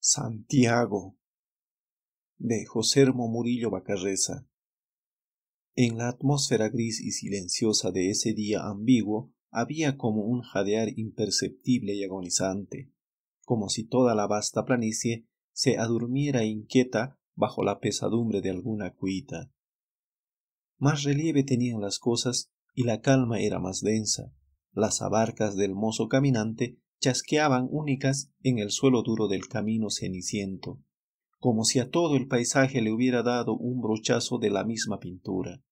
Santiago, de Josermo Murillo Bacarreza. En la atmósfera gris y silenciosa de ese día ambiguo había como un jadear imperceptible y agonizante, como si toda la vasta planicie se adurmiera inquieta bajo la pesadumbre de alguna cuita. Más relieve tenían las cosas y la calma era más densa. Las abarcas del mozo caminante chasqueaban únicas en el suelo duro del camino ceniciento, como si a todo el paisaje le hubiera dado un brochazo de la misma pintura.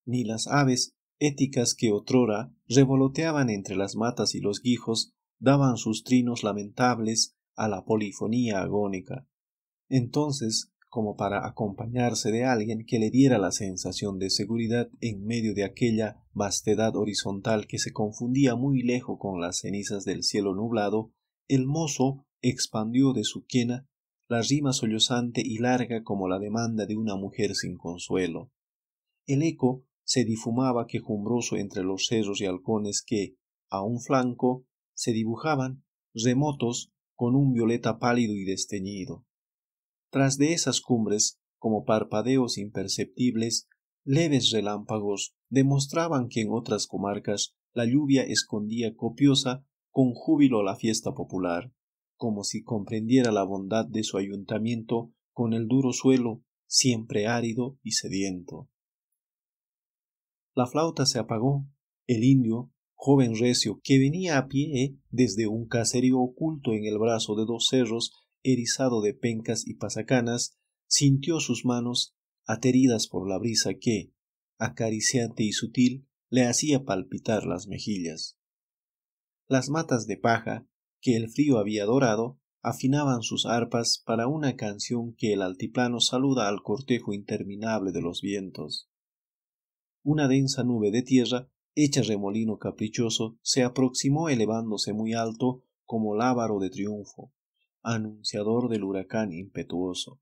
Ni las aves éticas que otrora revoloteaban entre las matas y los guijos daban sus trinos lamentables a la polifonía agónica. Entonces, como para acompañarse de alguien que le diera la sensación de seguridad en medio de aquella vastedad horizontal que se confundía muy lejos con las cenizas del cielo nublado, el mozo expandió de su quena la rima sollozante y larga como la demanda de una mujer sin consuelo. El eco se difumaba quejumbroso entre los cerros y halcones que, a un flanco, se dibujaban, remotos, con un violeta pálido y desteñido. Tras de esas cumbres, como parpadeos imperceptibles, leves relámpagos demostraban que en otras comarcas la lluvia escondía copiosa con júbilo la fiesta popular, como si comprendiera la bondad de su ayuntamiento con el duro suelo, siempre árido y sediento. La flauta se apagó. El indio, joven recio, que venía a pie desde un caserío oculto en el brazo de dos cerros, erizado de pencas y pasacanas, sintió sus manos ateridas por la brisa que, acariciante y sutil, le hacía palpitar las mejillas. Las matas de paja, que el frío había dorado, afinaban sus arpas para una canción que el altiplano saluda al cortejo interminable de los vientos. Una densa nube de tierra, hecha remolino caprichoso, se aproximó elevándose muy alto como lábaro de triunfo, anunciador del huracán impetuoso.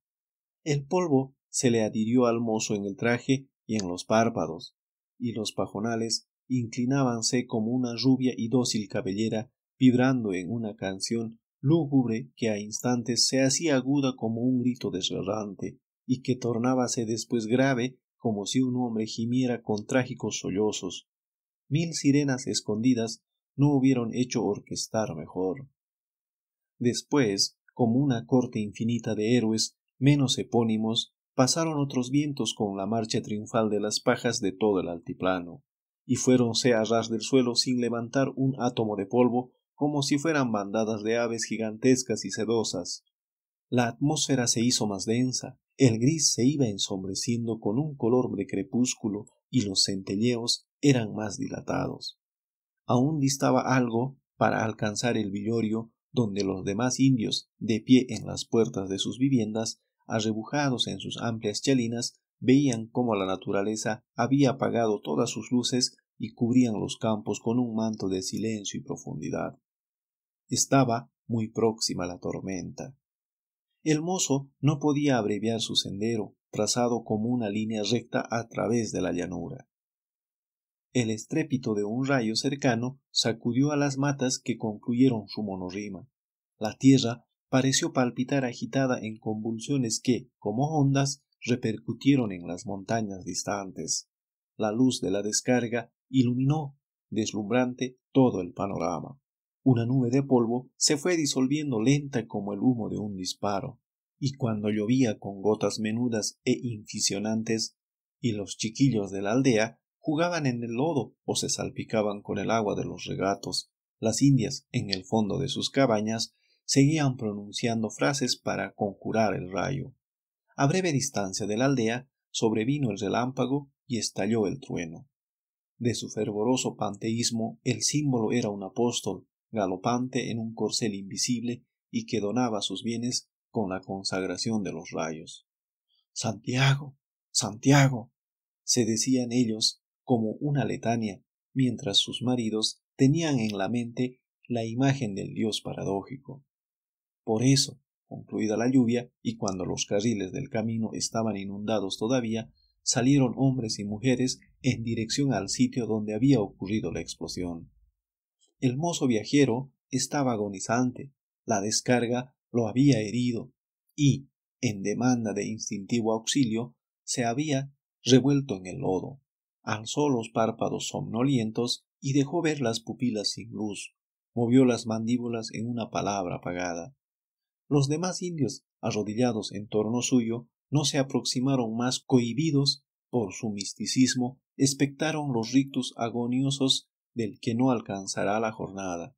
El polvo se le adhirió al mozo en el traje y en los párpados, y los pajonales inclinábanse como una rubia y dócil cabellera, vibrando en una canción lúgubre que a instantes se hacía aguda como un grito desgarrante, y que tornábase después grave como si un hombre gimiera con trágicos sollozos. 1000 sirenas escondidas no hubieron hecho orquestar mejor. Después, como una corte infinita de héroes menos epónimos, pasaron otros vientos con la marcha triunfal de las pajas de todo el altiplano, y fuéronse a ras del suelo sin levantar un átomo de polvo, como si fueran bandadas de aves gigantescas y sedosas. La atmósfera se hizo más densa, el gris se iba ensombreciendo con un color de crepúsculo y los centelleos eran más dilatados. Aún distaba algo para alcanzar el villorio donde los demás indios, de pie en las puertas de sus viviendas, arrebujados en sus amplias chalinas, veían cómo la naturaleza había apagado todas sus luces y cubrían los campos con un manto de silencio y profundidad. Estaba muy próxima la tormenta. El mozo no podía abreviar su sendero, trazado como una línea recta a través de la llanura. El estrépito de un rayo cercano sacudió a las matas que concluyeron su monorrima. La tierra pareció palpitar agitada en convulsiones que, como ondas, repercutieron en las montañas distantes. La luz de la descarga iluminó, deslumbrante, todo el panorama. Una nube de polvo se fue disolviendo lenta como el humo de un disparo, y cuando llovía con gotas menudas e inficionantes, y los chiquillos de la aldea jugaban en el lodo o se salpicaban con el agua de los regatos, las indias, en el fondo de sus cabañas, seguían pronunciando frases para conjurar el rayo. A breve distancia de la aldea sobrevino el relámpago y estalló el trueno. De su fervoroso panteísmo el símbolo era un apóstol, galopante en un corcel invisible y que donaba sus bienes con la consagración de los rayos. Santiago, Santiago, se decían ellos como una letania, mientras sus maridos tenían en la mente la imagen del dios paradójico. Por eso, concluida la lluvia y cuando los carriles del camino estaban inundados todavía, salieron hombres y mujeres en dirección al sitio donde había ocurrido la explosión. El mozo viajero estaba agonizante, la descarga lo había herido y, en demanda de instintivo auxilio, se había revuelto en el lodo, alzó los párpados somnolientos y dejó ver las pupilas sin luz, movió las mandíbulas en una palabra apagada. Los demás indios, arrodillados en torno suyo, no se aproximaron más cohibidos por su misticismo, expectaron los rictus agoniosos del que no alcanzará la jornada.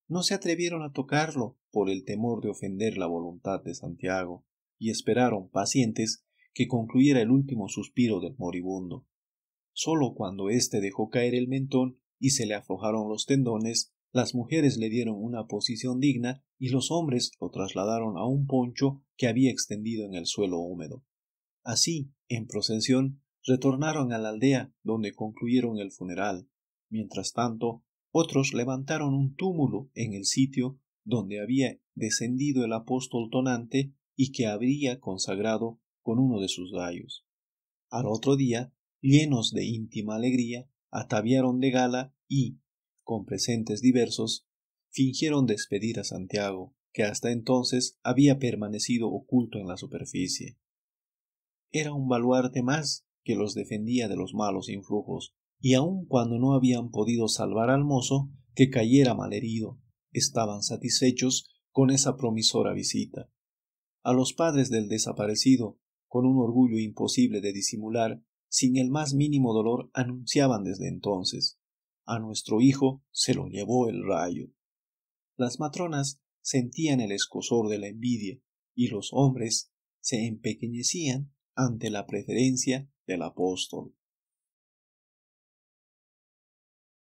No se atrevieron a tocarlo por el temor de ofender la voluntad de Santiago, y esperaron, pacientes, que concluyera el último suspiro del moribundo. Sólo cuando éste dejó caer el mentón y se le aflojaron los tendones, las mujeres le dieron una posición digna y los hombres lo trasladaron a un poncho que había extendido en el suelo húmedo. Así, en procesión, retornaron a la aldea donde concluyeron el funeral. Mientras tanto, otros levantaron un túmulo en el sitio donde había descendido el apóstol tonante y que habría consagrado con uno de sus gallos. Al otro día, llenos de íntima alegría, ataviaron de gala y, con presentes diversos, fingieron despedir a Santiago, que hasta entonces había permanecido oculto en la superficie. Era un baluarte más que los defendía de los malos influjos, y aun cuando no habían podido salvar al mozo, que cayera malherido, estaban satisfechos con esa promisora visita. A los padres del desaparecido, con un orgullo imposible de disimular, sin el más mínimo dolor, anunciaban desde entonces: a nuestro hijo se lo llevó el rayo. Las matronas sentían el escozor de la envidia, y los hombres se empequeñecían ante la preferencia del apóstol.